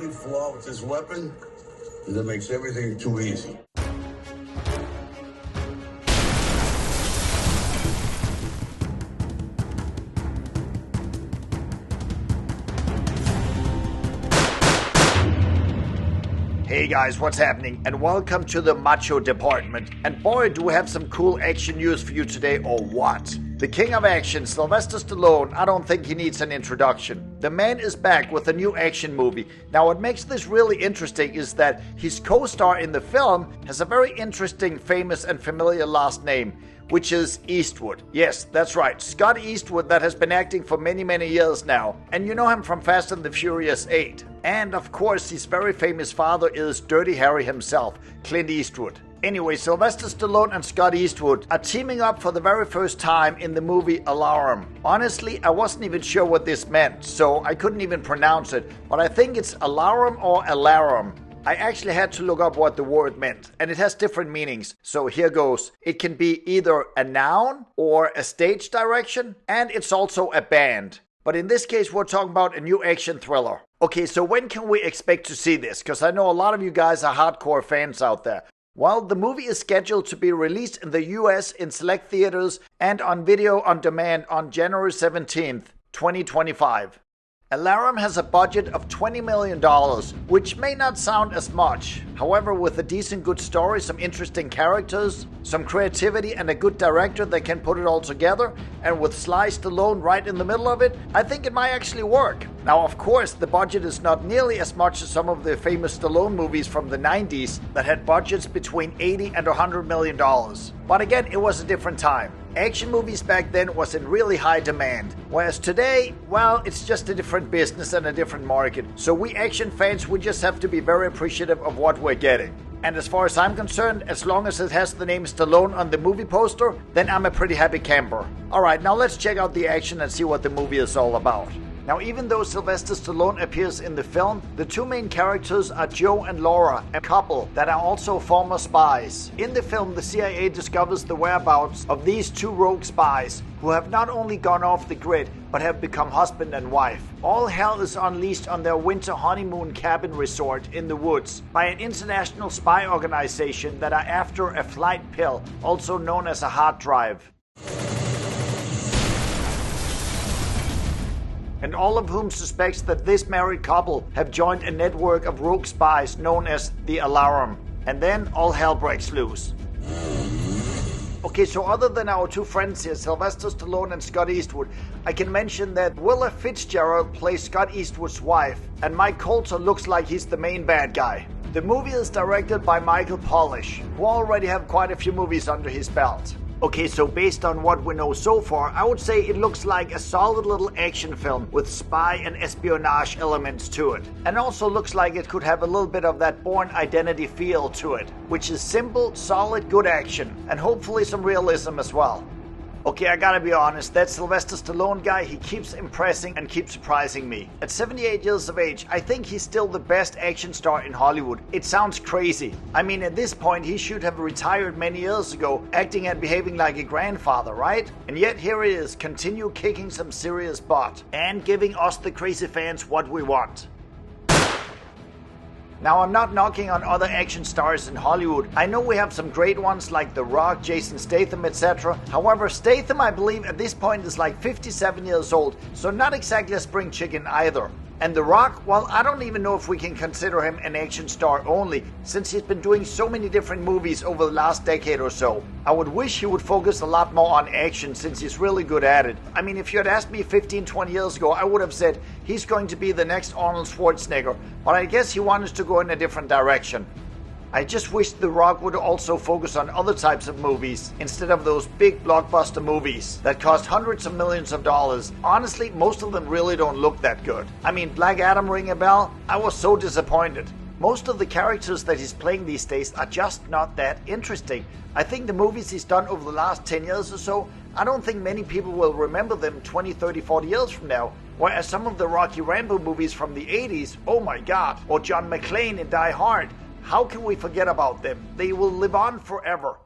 only flaw with this weapon is it makes everything too easy. Hey guys, what's happening? And welcome to the Macho Department. And boy, do we have some cool action news for you today, or what? The king of action, Sylvester Stallone, I don't think he needs an introduction. The man is back with a new action movie. Now what makes this really interesting is that his co-star in the film has a very interesting, famous and familiar last name, which is Eastwood. Yes, that's right, Scott Eastwood, that has been acting for many years now. And you know him from Fast and the Furious 8. And of course, his very famous father is Dirty Harry himself, Clint Eastwood. Anyway, Sylvester Stallone and Scott Eastwood are teaming up for the very first time in the movie Alarum. Honestly, I wasn't even sure what this meant, so I couldn't even pronounce it, but I think it's Alarum or Alarum. I actually had to look up what the word meant, and it has different meanings, so here goes. It can be either a noun or a stage direction, and it's also a band. But in this case, we're talking about a new action thriller. Okay, so when can we expect to see this? Because I know a lot of you guys are hardcore fans out there. Well, the movie is scheduled to be released in the US in select theaters and on video on demand on January 17th, 2025. Alarum has a budget of $20 million, which may not sound as much. However, with a decent good story, some interesting characters, some creativity and a good director that can put it all together, and with Sly Stallone right in the middle of it, I think it might actually work. Now, of course, the budget is not nearly as much as some of the famous Stallone movies from the 90s that had budgets between $80 and $100 million. But again, it was a different time. Action movies back then was in really high demand, whereas today, well, it's just a different business and a different market. So we action fans, we just have to be very appreciative of what we're getting. And as far as I'm concerned, as long as it has the name Stallone on the movie poster, then I'm a pretty happy camper. Alright, now let's check out the action and see what the movie is all about. Now, even though Sylvester Stallone appears in the film, the two main characters are Joe and Laura, a couple that are also former spies. In the film, the CIA discovers the whereabouts of these two rogue spies, who have not only gone off the grid, but have become husband and wife. All hell is unleashed on their winter honeymoon cabin resort in the woods by an international spy organization that are after a flight pill, also known as a hard drive. And all of whom suspects that this married couple have joined a network of rogue spies known as the Alarum. And then all hell breaks loose. Okay, so other than our two friends here, Sylvester Stallone and Scott Eastwood, I can mention that Willa Fitzgerald plays Scott Eastwood's wife, and Mike Colter looks like he's the main bad guy. The movie is directed by Michael Polish, who already have quite a few movies under his belt. Okay, so based on what we know so far, I would say it looks like a solid little action film with spy and espionage elements to it. And also looks like it could have a little bit of that Bourne Identity feel to it, which is simple, solid, good action, and hopefully some realism as well. Okay, I gotta be honest, that Sylvester Stallone guy, he keeps impressing and keeps surprising me. At 78 years of age, I think he's still the best action star in Hollywood. It sounds crazy. I mean, at this point, he should have retired many years ago, acting and behaving like a grandfather, right? And yet here he is, continue kicking some serious butt, and giving us the crazy fans what we want. Now, I'm not knocking on other action stars in Hollywood. I know we have some great ones like The Rock, Jason Statham, etc. However, Statham, I believe, at this point is like 57 years old, so not exactly a spring chicken either. And The Rock, well, I don't even know if we can consider him an action star only, since he's been doing so many different movies over the last decade or so. I would wish he would focus a lot more on action, since he's really good at it. I mean, if you had asked me 15-20 years ago, I would have said he's going to be the next Arnold Schwarzenegger, but I guess he wanted to go in a different direction. I just wish The Rock would also focus on other types of movies instead of those big blockbuster movies that cost hundreds of millions of dollars. Honestly, most of them really don't look that good. I mean, Black Adam ring a bell? I was so disappointed. Most of the characters that he's playing these days are just not that interesting. I think the movies he's done over the last 10 years or so, I don't think many people will remember them 20, 30, 40 years from now. Whereas some of the Rocky Rambo movies from the 80s, oh my god, or John McClane in Die Hard, how can we forget about them? They will live on forever.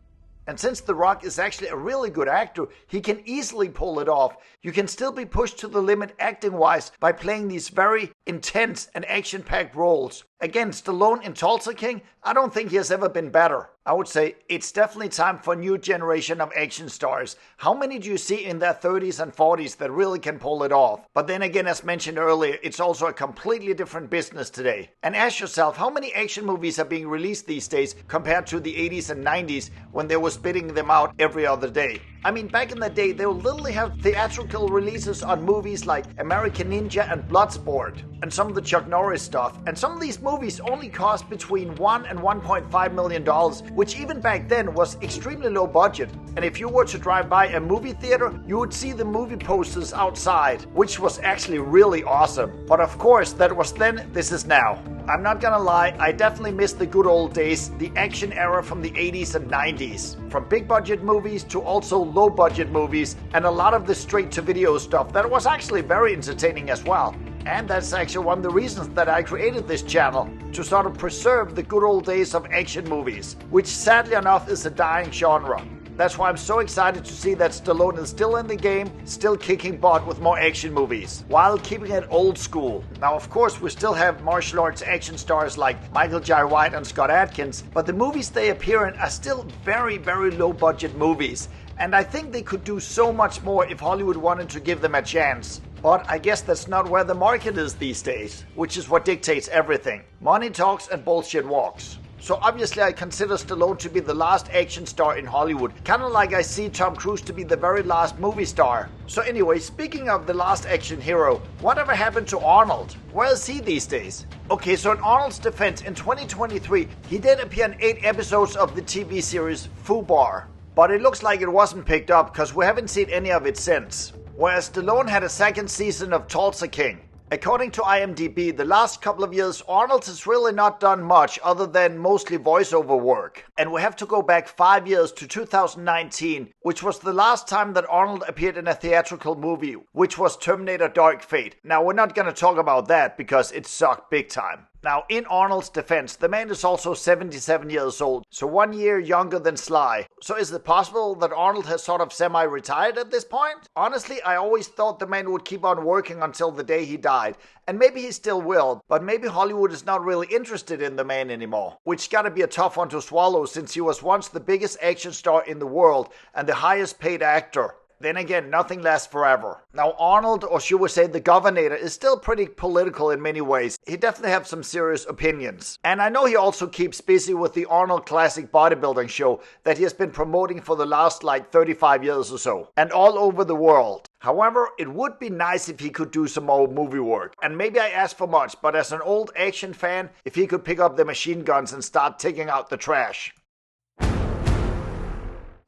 And since The Rock is actually a really good actor, he can easily pull it off. You can still be pushed to the limit acting-wise by playing these very intense and action-packed roles. Again, Stallone in Tulsa King, I don't think he has ever been better. I would say it's definitely time for a new generation of action stars. How many do you see in their 30s and 40s that really can pull it off? But then again, as mentioned earlier, it's also a completely different business today. And ask yourself, how many action movies are being released these days compared to the 80s and 90s when they were spitting them out every other day? I mean, back in the day, they would literally have theatrical releases on movies like American Ninja and Bloodsport, and some of the Chuck Norris stuff. And some of these movies only cost between $1 and $1.5 million, which even back then was extremely low budget. And if you were to drive by a movie theater, you would see the movie posters outside, which was actually really awesome. But of course, that was then, this is now. I'm not gonna lie, I definitely miss the good old days, the action era from the 80s and 90s. From big budget movies to also low budget movies, and a lot of the straight to video stuff that was actually very entertaining as well. And that's actually one of the reasons that I created this channel, to sort of preserve the good old days of action movies, which sadly enough is a dying genre. That's why I'm so excited to see that Stallone is still in the game, still kicking butt with more action movies, while keeping it old school. Now, of course, we still have martial arts action stars like Michael Jai White and Scott Adkins, but the movies they appear in are still very, very low budget movies. And I think they could do so much more if Hollywood wanted to give them a chance. But I guess that's not where the market is these days, which is what dictates everything. Money talks and bullshit walks. So obviously I consider Stallone to be the last action star in Hollywood, kinda like I see Tom Cruise to be the very last movie star. So anyway, speaking of the last action hero, whatever happened to Arnold? Where is he these days? Okay, so in Arnold's defense, in 2023, he did appear in 8 episodes of the TV series Fubar. But it looks like it wasn't picked up because we haven't seen any of it since. Whereas Stallone had a second season of Tulsa King. According to IMDb, the last couple of years, Arnold has really not done much other than mostly voiceover work. And we have to go back 5 years to 2019, which was the last time that Arnold appeared in a theatrical movie, which was Terminator Dark Fate. Now, we're not going to talk about that because it sucked big time. Now, in Arnold's defense, the man is also 77 years old, so 1 year younger than Sly. So is it possible that Arnold has sort of semi-retired at this point? Honestly, I always thought the man would keep on working until the day he died. And maybe he still will, but maybe Hollywood is not really interested in the man anymore. Which gotta be a tough one to swallow since he was once the biggest action star in the world and the highest paid actor. Then again, nothing lasts forever. Now Arnold, or should we say the Governor, is still pretty political in many ways. He definitely has some serious opinions. And I know he also keeps busy with the Arnold Classic Bodybuilding show that he has been promoting for the last 35 years or so. And all over the world. However, it would be nice if he could do some more movie work. And maybe I ask for much, but as an old action fan, if he could pick up the machine guns and start taking out the trash.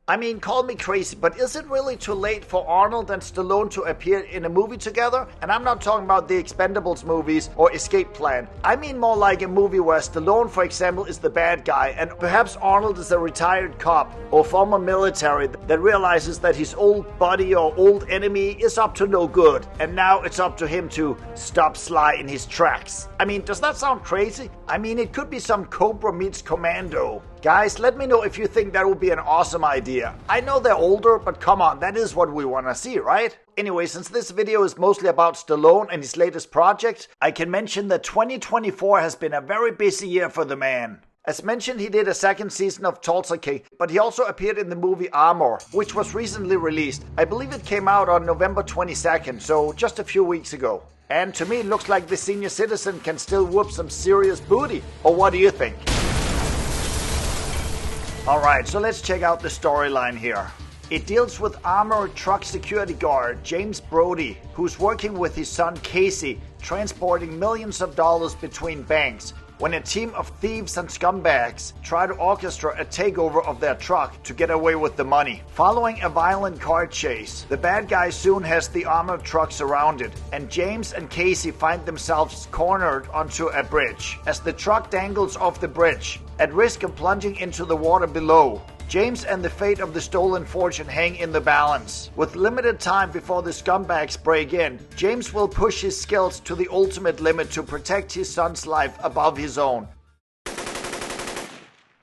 I mean, call me crazy, but is it really too late for Arnold and Stallone to appear in a movie together? And I'm not talking about the Expendables movies or Escape Plan. I mean more like a movie where Stallone, for example, is the bad guy, and perhaps Arnold is a retired cop or former military that realizes that his old buddy or old enemy is up to no good, and now it's up to him to stop Sly in his tracks. I mean, does that sound crazy? I mean, it could be some Cobra meets Commando. Guys, let me know if you think that would be an awesome idea. I know they're older, but come on, that is what we want to see, right? Anyway, since this video is mostly about Stallone and his latest project, I can mention that 2024 has been a very busy year for the man. As mentioned, he did a second season of Tulsa King, but he also appeared in the movie Armor, which was recently released. I believe it came out on November 22nd, so just a few weeks ago. And to me, it looks like the senior citizen can still whoop some serious booty. Or what do you think? Alright, so let's check out the storyline here. It deals with armored truck security guard James Brody, who's working with his son Casey, transporting millions of dollars between banks, when a team of thieves and scumbags try to orchestrate a takeover of their truck to get away with the money. Following a violent car chase, the bad guy soon has the armored truck surrounded, and James and Casey find themselves cornered onto a bridge. As the truck dangles off the bridge, at risk of plunging into the water below, James and the fate of the stolen fortune hang in the balance. With limited time before the scumbags break in, James will push his skills to the ultimate limit to protect his son's life above his own.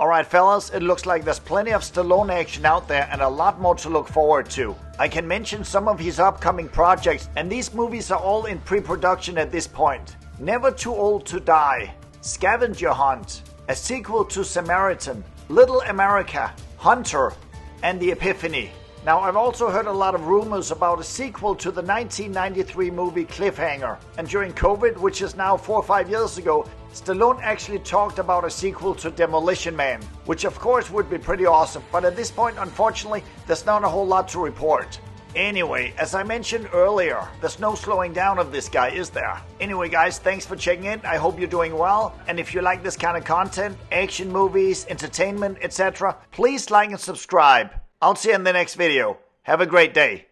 Alright fellas, it looks like there's plenty of Stallone action out there and a lot more to look forward to. I can mention some of his upcoming projects, and these movies are all in pre-production at this point. Never Too Old to Die, Scavenger Hunt, a sequel to Samaritan, Little America, Hunter, and The Epiphany. Now, I've also heard a lot of rumors about a sequel to the 1993 movie Cliffhanger. And during COVID, which is now 4 or 5 years ago, Stallone actually talked about a sequel to Demolition Man, which of course would be pretty awesome. But at this point, unfortunately, there's not a whole lot to report. Anyway, as I mentioned earlier, there's no slowing down of this guy, is there? Anyway guys, thanks for checking in. I hope you're doing well. And if you like this kind of content, action movies, entertainment, etc., please like and subscribe. I'll see you in the next video. Have a great day.